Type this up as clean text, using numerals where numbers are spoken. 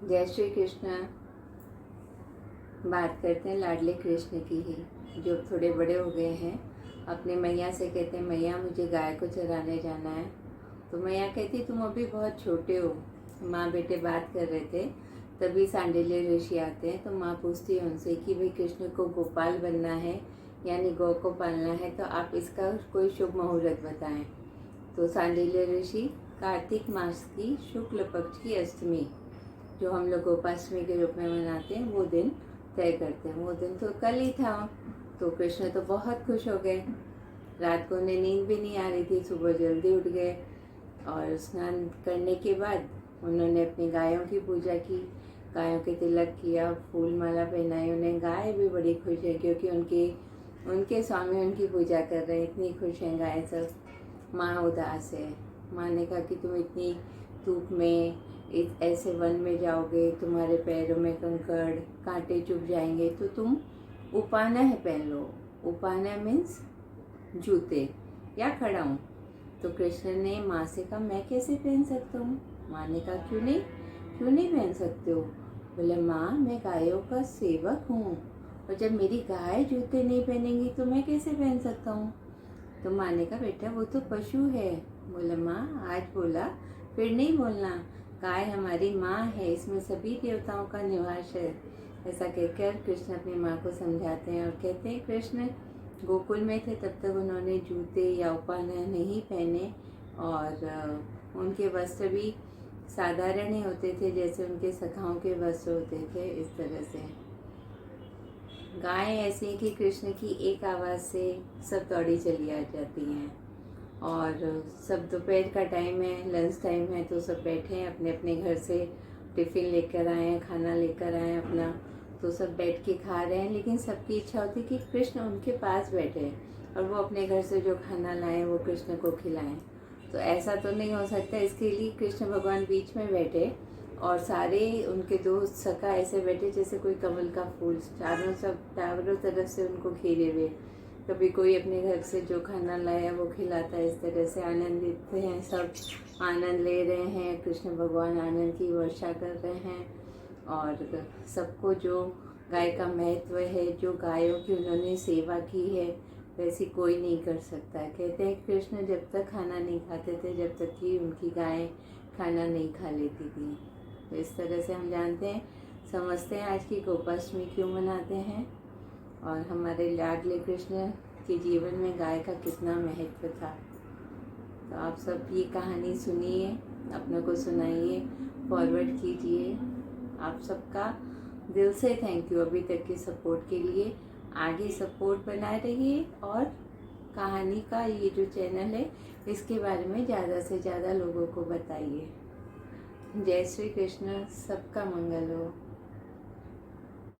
जय श्री कृष्ण। बात करते हैं लाडले कृष्ण की ही, जो थोड़े बड़े हो गए हैं। अपने मैया से कहते हैं, मैया मुझे गाय को चराने जाना है। तो मैया कहती, तुम अभी बहुत छोटे हो। माँ बेटे बात कर रहे थे, तभी सांडिल्य ऋषि आते हैं। तो माँ पूछती है उनसे कि भाई कृष्ण को गोपाल बनना है, यानी गौ को पालना है, तो आप इसका कोई शुभ मुहूर्त बताएं। तो सांडिल्य ऋषि कार्तिक मास की शुक्ल पक्ष की अष्टमी, जो हम लोग गोपाष्टमी के रूप में मनाते हैं, वो दिन तय करते हैं। वो दिन तो कल ही था। तो कृष्ण तो बहुत खुश हो गए। रात को उन्हें नींद भी नहीं आ रही थी, सुबह जल्दी उठ गए और स्नान करने के बाद उन्होंने अपनी गायों की पूजा की, गायों के तिलक किया, फूल माला पहनाई उन्हें। गाय भी बड़ी खुश है क्योंकि उनके उनके स्वामी उनकी पूजा कर रहे हैं। इतनी खुश हैं गाय सब। माँ उदास है। माँ ने कहा कि तुम इतनी धूप में ऐसे वन में जाओगे, तुम्हारे पैरों में कंकड़ कांटे चुभ जाएंगे, तो तुम उपानह पहन लो। उपानह मीन्स जूते या खड़ाऊँ। तो कृष्ण ने माँ से कहा, मैं कैसे पहन सकता हूँ। माँ ने कहा, क्यों नहीं पहन सकते हो। बोले, माँ मैं गायों का सेवक हूँ, और जब मेरी गाय जूते नहीं पहनेंगी तो मैं कैसे पहन सकता हूँ। तो माँ ने कहा, बेटा वो तो पशु है। बोला, माँ आज बोला फिर नहीं बोलना। गाय हमारी माँ है, इसमें सभी देवताओं का निवास है। ऐसा कहकर कृष्ण अपनी माँ को समझाते हैं और कहते हैं, कृष्ण गोकुल में थे तब तक उन्होंने जूते या उपानह नहीं पहने, और उनके वस्त्र भी साधारण ही होते थे, जैसे उनके सखाओं के वस्त्र होते थे, इस तरह से। गाय ऐसी है कि कृष्ण की एक आवाज़ से सब दौड़ी चली आ जाती हैं। और सब दोपहर का टाइम है, लंच टाइम है, तो सब बैठे हैं अपने अपने घर से, टिफ़िन लेकर आए हैं, खाना लेकर आए हैं अपना। तो सब बैठ के खा रहे हैं, लेकिन सबकी इच्छा होती है कि कृष्ण उनके पास बैठे और वो अपने घर से जो खाना लाएं वो कृष्ण को खिलाएं। तो ऐसा तो नहीं हो सकता, इसके लिए कृष्ण भगवान बीच में बैठे और सारे उनके दोस्त सखा ऐसे बैठे जैसे कोई कमल का फूल, चारों तरफ से उनको घेरे हुए। कभी कोई अपने घर से जो खाना लाया वो खिलाता है। इस तरह से आनंदित हैं, सब आनंद ले रहे हैं। कृष्ण भगवान आनंद की वर्षा कर रहे हैं और सबको जो गाय का महत्व है, जो गायों की उन्होंने सेवा की है, वैसी कोई नहीं कर सकता। कहते हैं कृष्ण जब तक खाना नहीं खाते थे, जब तक कि उनकी गाय खाना नहीं खा लेती थी। तो इस तरह से हम जानते हैं, समझते हैं आज की गोपाष्टमी क्यों मनाते हैं, और हमारे लाडले कृष्ण के जीवन में गाय का कितना महत्व था। तो आप सब ये कहानी सुनिए, अपनों को सुनाइए, फॉरवर्ड कीजिए। आप सबका दिल से थैंक यू अभी तक की सपोर्ट के लिए। आगे सपोर्ट बनाए रहिए और कहानी का ये जो चैनल है इसके बारे में ज़्यादा से ज़्यादा लोगों को बताइए। जय श्री कृष्ण। सबका मंगल हो।